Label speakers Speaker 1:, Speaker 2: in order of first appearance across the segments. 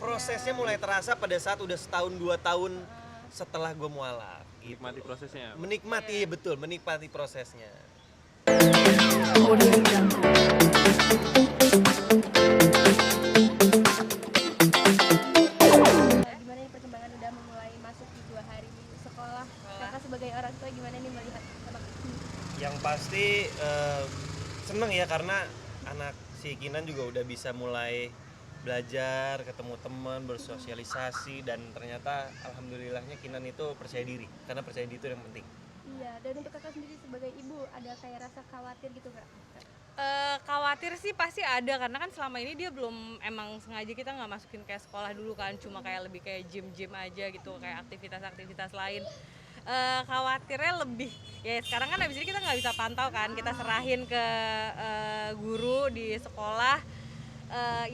Speaker 1: Prosesnya mulai terasa pada saat udah setahun 2 tahun setelah gue mualaf gitu.
Speaker 2: Menikmati prosesnya.
Speaker 1: Menikmati betul, menikmati prosesnya.
Speaker 3: Gimana nih perkembangan udah memulai masuk di 2 hari sekolah? Kakak sebagai orang tua gimana nih melihat anak ini?
Speaker 1: Yang pasti seneng ya karena anak si Kinan juga udah bisa mulai belajar, ketemu teman, bersosialisasi, dan ternyata alhamdulillahnya Kinan itu percaya diri, karena percaya diri itu yang penting.
Speaker 3: Iya, dan untuk kakak sendiri sebagai ibu ada kayak rasa khawatir gitu nggak?
Speaker 4: Khawatir sih pasti ada, karena kan selama ini dia belum, emang sengaja kita nggak masukin kayak sekolah dulu kan, cuma kayak lebih kayak gym aja gitu, kayak aktivitas lain. Khawatirnya lebih ya sekarang kan abis ini kita nggak bisa pantau kan, kita serahin ke guru di sekolah.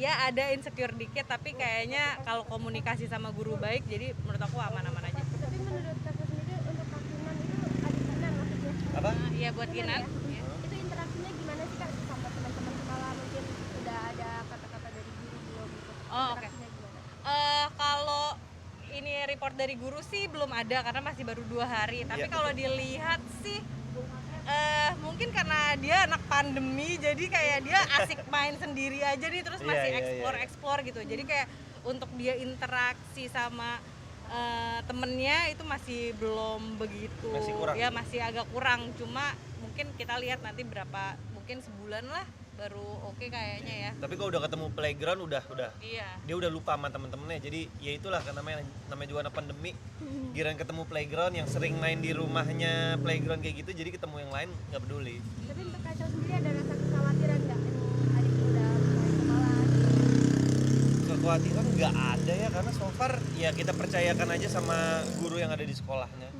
Speaker 4: Ya ada insecure dikit, tapi kayaknya kalau komunikasi sama guru baik, jadi menurut aku aman-aman aja.
Speaker 3: Tapi menurut kakak sendiri untuk Kak Kinan itu adik Kinan maksudnya?
Speaker 1: Apa?
Speaker 4: Iya buat Kinan.
Speaker 3: Ya? Itu interaksinya gimana sih kak sama teman-teman sekolah? Mungkin udah ada kata-kata dari guru belum gitu?
Speaker 4: Oh, oke.
Speaker 3: Interaksinya gimana?
Speaker 4: Kalau ini report dari guru sih belum ada karena masih baru 2 hari. Tapi kalau dilihat sih mungkin karena dia anak pandemi, jadi kayak dia asik main sendiri aja nih, terus masih explore gitu. Jadi kayak untuk dia interaksi sama temennya itu masih belum begitu.
Speaker 1: Masih kurang.
Speaker 4: Ya masih agak kurang. Cuma mungkin kita lihat nanti berapa, mungkin sebulan lah baru oke kayaknya ya.
Speaker 1: Tapi kalau udah ketemu playground udah
Speaker 4: Iya.
Speaker 1: dia udah lupa sama temen-temennya. Jadi ya itulah kan namanya juga anak pandemi. Giran ketemu playground, yang sering main di rumahnya playground kayak gitu, jadi ketemu yang lain nggak peduli.
Speaker 3: Tapi untuk Kacau sendiri ada rasa kekhawatiran nggak? Ini adik udah mulai sekolah.
Speaker 1: Kekhawatiran nggak ada ya, karena so far ya kita percayakan aja sama guru yang ada di sekolahnya.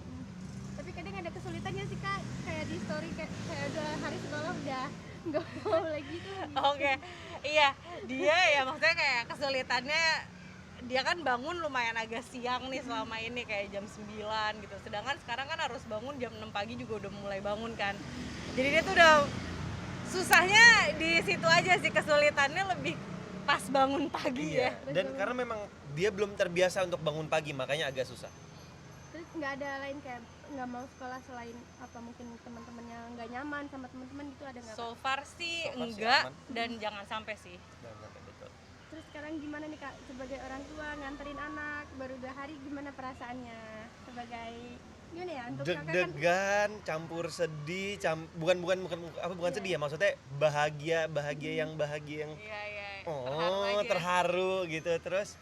Speaker 3: Tapi kadang ada kesulitannya sih kak, kayak di story kayak udah hari sekolah udah nggak mau lagi tuh.
Speaker 4: Oke, iya dia ya maksudnya kayak kesulitannya dia kan bangun lumayan agak siang nih selama ini kayak jam 9 gitu. Sedangkan sekarang kan harus bangun jam 6 pagi juga udah mulai bangun kan. Jadi dia tuh udah susahnya di situ aja sih, kesulitannya lebih pas bangun pagi ya.
Speaker 1: Dan karena memang dia belum terbiasa untuk bangun pagi, makanya agak susah.
Speaker 3: Terus nggak ada lain kayak nggak mau sekolah selain apa mungkin teman-temannya nggak nyaman sama teman-teman gitu, ada nggak?
Speaker 4: So far sih
Speaker 1: So far sih
Speaker 4: enggak
Speaker 1: aman.
Speaker 4: dan jangan sampai sih.
Speaker 1: Betul.
Speaker 3: Terus sekarang gimana nih kak sebagai orang tua nganterin anak baru 2 hari, gimana perasaannya sebagai gimana ya untuk kakak kan?
Speaker 1: Deg-degan, campur sedih, bukan sedih ya, maksudnya bahagia yang
Speaker 4: Iya.
Speaker 1: terharu gitu. Terus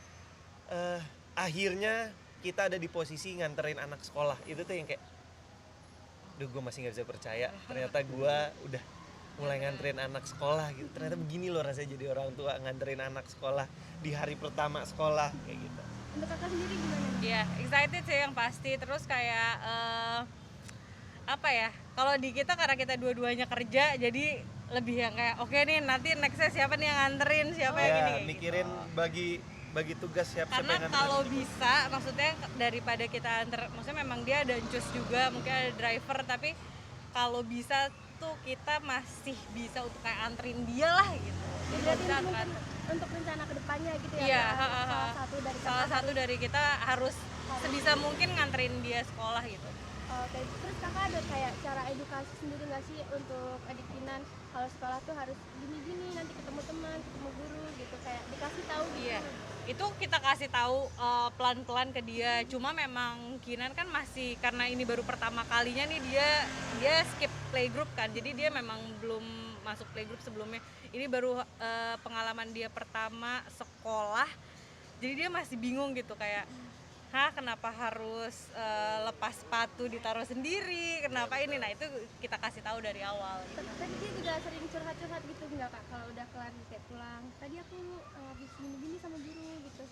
Speaker 1: akhirnya kita ada di posisi nganterin anak sekolah. Itu tuh yang kayak gue masih nggak bisa percaya, ternyata gue udah mulai nganterin anak sekolah gitu. Ternyata begini loh rasanya jadi orang tua, nganterin anak sekolah di hari pertama sekolah kayak gitu.
Speaker 3: Untuk kakak sendiri gimana?
Speaker 4: Iya, excited sih yang pasti. Terus kayak apa ya? Kalau di kita karena kita dua-duanya kerja, jadi lebih yang kayak oke nih nanti nextnya siapa nih yang nganterin, siapa yang ini. Kayak
Speaker 1: Mikirin bagi tugas siapa
Speaker 4: karena
Speaker 1: yang nganterin.
Speaker 4: kalau bisa, maksudnya daripada kita antar, maksudnya memang dia ada cus juga, mungkin ada driver, tapi kalau bisa tuh kita masih bisa untuk kayak anterin dia lah gitu. Jadi
Speaker 3: Berarti
Speaker 4: bisa
Speaker 3: mungkin
Speaker 4: kan.
Speaker 3: untuk rencana kedepannya gitu ya?
Speaker 4: Iya,
Speaker 3: Salah satu
Speaker 4: dari kita harus sebisa mungkin nganterin dia sekolah gitu.
Speaker 3: Oke, terus kakak ada kayak cara edukasi sendiri nggak sih untuk adik Kinan kalau sekolah tuh harus gini-gini, nanti ketemu teman, ketemu guru gitu, kayak dikasih tahu gitu?
Speaker 4: Iya, itu kita kasih tahu pelan-pelan ke dia. Cuma memang Kinan kan masih, karena ini baru pertama kalinya nih dia skip playgroup kan, jadi dia memang belum masuk playgroup sebelumnya. Ini baru pengalaman dia pertama sekolah, jadi dia masih bingung gitu kayak kenapa harus lepas sepatu ditaruh sendiri, kenapa ini. Nah itu kita kasih tahu dari awal gitu.
Speaker 3: Tadi dia juga sering curhat-curhat gitu nggak kak kalau udah kelar kayak pulang, tadi aku habis gini-gini sama guru gitu?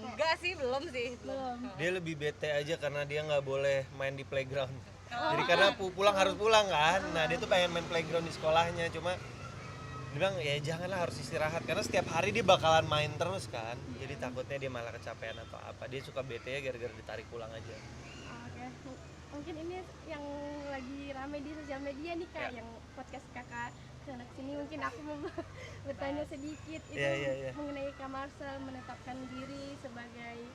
Speaker 4: Enggak sih, belum sih.
Speaker 3: Belum.
Speaker 1: Dia lebih bete aja karena dia nggak boleh main di playground. Jadi karena pulang harus pulang kan. Nah dia tuh pengen main playground di sekolahnya, cuma dia bilang ya janganlah, harus istirahat karena setiap hari dia bakalan main terus kan. Jadi takutnya dia malah kecapean atau apa. Dia suka bete ya gara-gara ditarik pulang aja.
Speaker 3: Oke, mungkin ini yang lagi rame di sosial media nih kak, yang podcast kakak kesana kesini mungkin aku mau bertanya sedikit itu
Speaker 1: Iya.
Speaker 3: mengenai Kak Marcel menetapkan diri sebagai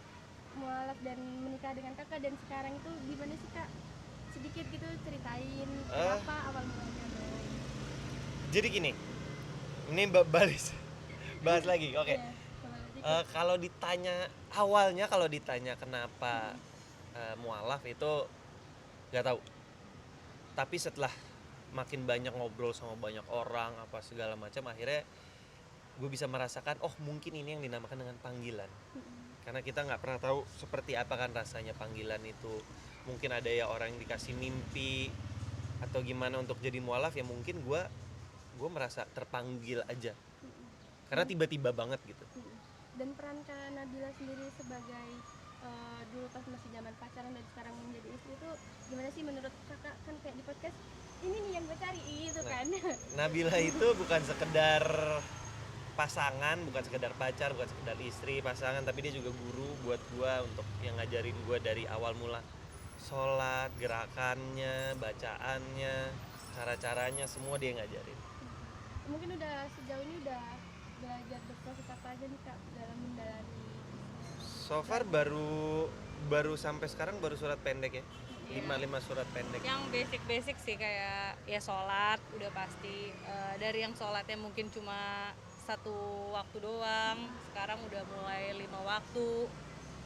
Speaker 3: mualaf dan menikah dengan kakak dan sekarang itu gimana sih Kak? Sedikit gitu ceritain kenapa awal mulanya.
Speaker 1: Jadi gini, ini bahas lagi, oke.
Speaker 3: Iya, coba
Speaker 1: Kalau ditanya kenapa mualaf itu nggak tahu. Tapi setelah makin banyak ngobrol sama banyak orang apa segala macam, akhirnya gue bisa merasakan oh mungkin ini yang dinamakan dengan panggilan. Karena kita nggak pernah tahu seperti apa kan rasanya panggilan itu. Mungkin ada ya orang yang dikasih mimpi atau gimana untuk jadi mualaf, ya mungkin gue merasa terpanggil aja karena tiba-tiba banget gitu.
Speaker 3: Dan peran Kak Nabila sendiri sebagai dulu pas masih zaman pacaran dan sekarang menjadi istri itu gimana sih menurut kakak? Kan kayak di podcast ini nih yang gue cari gitu kan.
Speaker 1: Nabila itu bukan sekedar pasangan, bukan sekedar pacar, bukan sekedar istri pasangan, tapi dia juga guru buat gue untuk yang ngajarin gue dari awal mula sholat, gerakannya, bacaannya, cara-caranya, semua dia yang ngajarin.
Speaker 3: Mungkin udah sejauh ini udah belajar berproses apa aja nih Kak dalam mendalami?
Speaker 1: So far baru sampai sekarang baru surat pendek ya. 5 surat pendek.
Speaker 4: Yang basic sih kayak ya sholat udah pasti. Dari yang sholatnya mungkin cuma 1 waktu doang, sekarang udah mulai 5 waktu.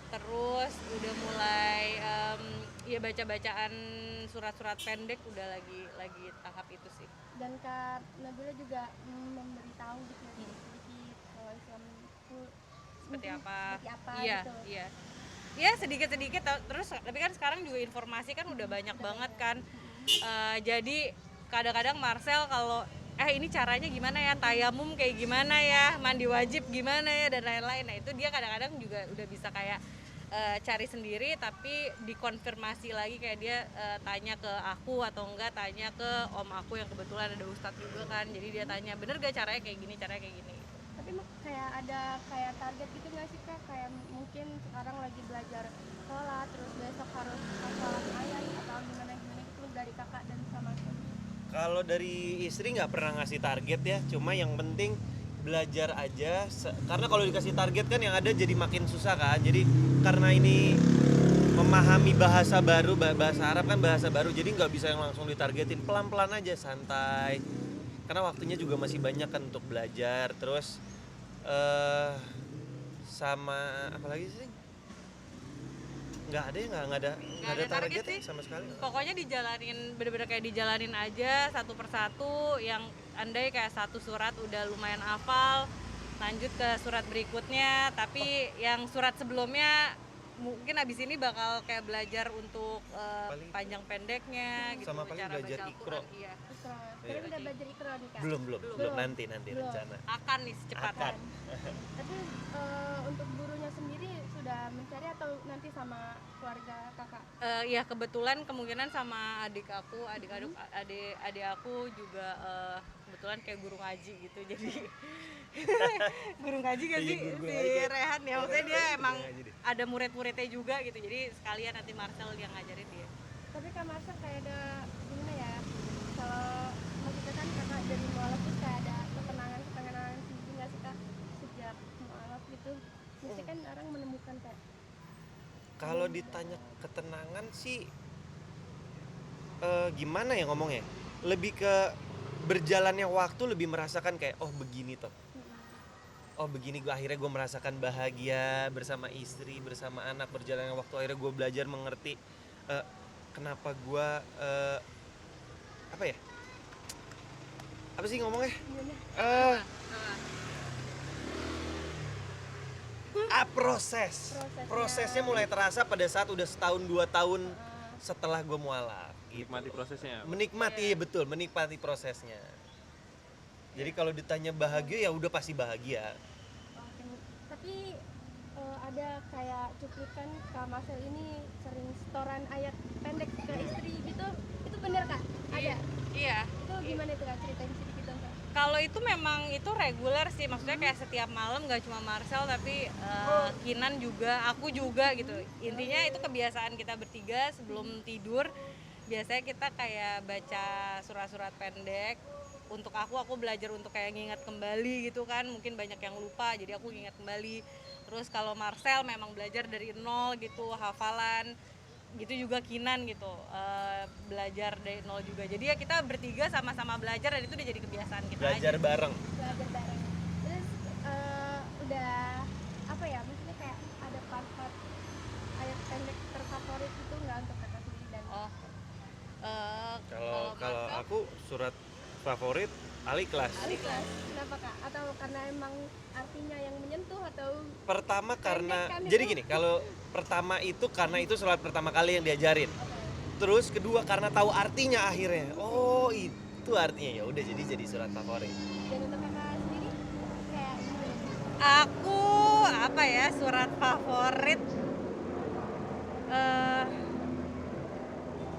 Speaker 4: Terus udah mulai ya baca-bacaan surat-surat pendek udah lagi tahap itu sih.
Speaker 3: Dan Kak Nabila juga memberitahu gitu sedikit kalau Islam itu
Speaker 4: Seperti apa
Speaker 3: gitu.
Speaker 4: Iya ya sedikit terus tapi kan sekarang juga informasi kan udah banyak banget kan. Jadi kadang-kadang Marcel kalau ini caranya gimana ya, tayamum kayak gimana ya, mandi wajib gimana ya dan lain-lain. Nah itu dia kadang-kadang juga udah bisa kayak cari sendiri, tapi dikonfirmasi lagi kayak dia tanya ke aku atau enggak tanya ke om aku yang kebetulan ada ustadz juga kan, jadi dia tanya bener gak caranya kayak gini.
Speaker 3: Tapi kayak ada kayak target gitu nggak sih Kak? Kayak mungkin sekarang lagi belajar sholat terus besok harus sholat ayat atau gimana itu dari kakak dan sama suami.
Speaker 1: Kalau dari istri nggak pernah ngasih target ya, cuma yang penting belajar aja. Karena kalau dikasih target kan yang ada jadi makin susah kan. Jadi karena ini memahami bahasa baru, bahasa Arab kan bahasa baru, jadi nggak bisa yang langsung ditargetin, pelan-pelan aja, santai. Karena waktunya juga masih banyak kan untuk belajar. Terus sama apa lagi sih? Nggak ada target
Speaker 4: sih
Speaker 1: sama sekali.
Speaker 4: Pokoknya dijalanin, bener-bener kayak dijalanin aja satu persatu. Yang andai kayak satu surat udah lumayan hafal, lanjut ke surat berikutnya. Tapi yang surat sebelumnya mungkin abis ini bakal kayak belajar untuk panjang pendeknya gitu,
Speaker 1: sama paling
Speaker 4: cara
Speaker 1: belajar
Speaker 4: baca
Speaker 1: Iqra.
Speaker 4: Al-Quran. Iya.
Speaker 3: Tapi udah belajar Iqra nih Kak?
Speaker 1: Belum nanti rencana.
Speaker 4: Akan nih secepatnya.
Speaker 3: Tapi untuk gurunya sendiri sudah mencari atau nanti sama keluarga kakak?
Speaker 4: Ya kebetulan kemungkinan sama adik aku juga kebetulan kayak guru ngaji gitu, jadi guru ngaji gak sih si Rehan ya, maksudnya dia emang ada murid-muridnya juga gitu, jadi sekalian nanti Marcel yang ngajarin dia.
Speaker 3: Tapi Kak Marcel kayak ada gimana ya, kalau maksudnya kan kakak dari mualaf tuh kayak ada ketenangan sendiri nggak sih Kak sejak mualaf gitu? Mesti kan orang menemukan kayak
Speaker 1: kalau ditanya ketenangan sih gimana ya ngomongnya, lebih ke berjalannya waktu lebih merasakan kayak oh begini toh, oh begini akhirnya gue merasakan bahagia bersama istri, bersama anak. Berjalannya waktu akhirnya gue belajar mengerti kenapa gue apa sih ngomongnya, prosesnya mulai terasa pada saat udah 1-2 tahun setelah gue mualaf gitu.
Speaker 2: Menikmati prosesnya.
Speaker 1: Menikmati prosesnya. Jadi kalau ditanya bahagia ya udah pasti bahagia.
Speaker 3: Tapi ada kayak cuplikan Kak Marcel ini sering setoran ayat pendek ke istri gitu, itu bener Kak? Ada?
Speaker 4: Iya.
Speaker 3: Itu gimana itu Kak, ceritain sedikit dong Kak.
Speaker 4: Kalau itu memang itu reguler sih, maksudnya kayak setiap malam, nggak cuma Marcel tapi Kinan juga, aku juga gitu. Intinya itu kebiasaan kita bertiga sebelum tidur, biasanya kita kayak baca surat-surat pendek untuk aku belajar untuk kayak ngingat kembali gitu kan, mungkin banyak yang lupa jadi aku ingat kembali. Terus kalau Marcel memang belajar dari nol gitu, hafalan gitu juga Kinan gitu, belajar dari nol juga. Jadi ya kita bertiga sama-sama belajar dan itu udah jadi kebiasaan kita
Speaker 1: Belajar
Speaker 4: aja.
Speaker 1: bareng.
Speaker 3: Belajar bareng. Terus udah apa ya, maksudnya kayak ada part-part ayat pendek terfavorit itu nggak untuk kakak sendiri dan
Speaker 4: Oh,
Speaker 1: Kalau
Speaker 4: Marcel,
Speaker 1: aku surat favorit Al-Ikhlas.
Speaker 3: Al-Ikhlas. Kenapa kak? Atau karena emang artinya yang menyentuh atau
Speaker 1: Pertama karena
Speaker 3: Pendek kan
Speaker 1: jadi
Speaker 3: itu?
Speaker 1: gini, kalau pertama itu karena itu surat pertama kali yang diajarin.
Speaker 3: apa?
Speaker 1: Terus kedua karena tahu artinya akhirnya. Oh, itu artinya, ya udah jadi surat favorit.
Speaker 3: Dan untuk kakak sendiri kayak gimana?
Speaker 4: aku apa ya, surat favorit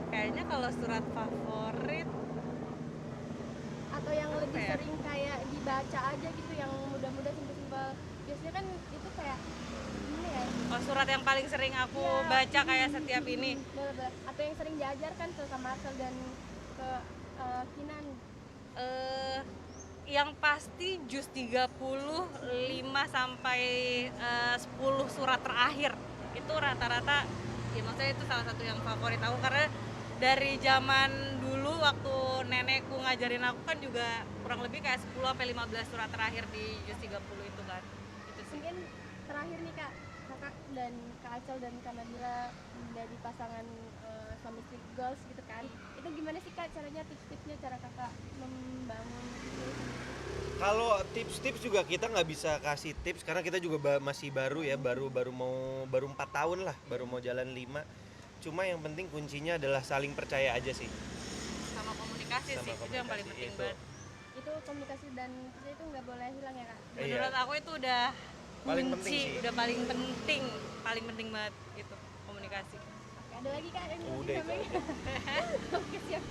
Speaker 4: kayaknya kalau surat favorit
Speaker 3: Atau yang lebih
Speaker 4: Apa ya?
Speaker 3: sering kayak dibaca aja gitu, yang mudah-mudah simpel-simpel. Biasanya kan itu kayak gimana ya?
Speaker 4: surat yang paling sering aku
Speaker 3: Ya.
Speaker 4: baca kayak setiap ini.
Speaker 3: Bener-bener. Atau yang sering diajarkan ke Kak Marcel dan ke Kinan.
Speaker 4: eh yang pasti juz 35 sampai 10 surat terakhir itu rata-rata ya, maksudnya itu salah satu yang favorit aku karena dari zaman dulu waktu nenekku ngajarin aku kan juga kurang lebih kayak 10 sampai 15 surat terakhir di juz 30 itu kan. Itu sih.
Speaker 3: Mungkin terakhir nih Kak, kakak dan Kak Acel dan Kak Nabila menjadi pasangan suami istri goals gitu kan. Itu gimana sih Kak caranya, tips-tipsnya cara kakak membangun itu?
Speaker 1: Kalau tips-tips juga kita nggak bisa kasih tips karena kita juga masih baru ya, baru 4 tahun lah, baru mau jalan 5. Cuma yang penting kuncinya adalah saling percaya aja sih.
Speaker 4: Sama komunikasi
Speaker 1: Sama
Speaker 4: sih, itu yang paling
Speaker 1: komunikasi,
Speaker 4: penting
Speaker 1: itu.
Speaker 4: banget.
Speaker 3: Itu komunikasi dan itu nggak boleh hilang ya Kak?
Speaker 1: Iya.
Speaker 4: Menurut aku itu udah
Speaker 1: Paling
Speaker 4: kunci,
Speaker 1: penting sih.
Speaker 4: udah paling penting banget itu komunikasi.
Speaker 3: Oke, ada lagi Kak yang mau
Speaker 1: Udah itu
Speaker 3: disampaikan?
Speaker 1: aja.
Speaker 3: Oke siap.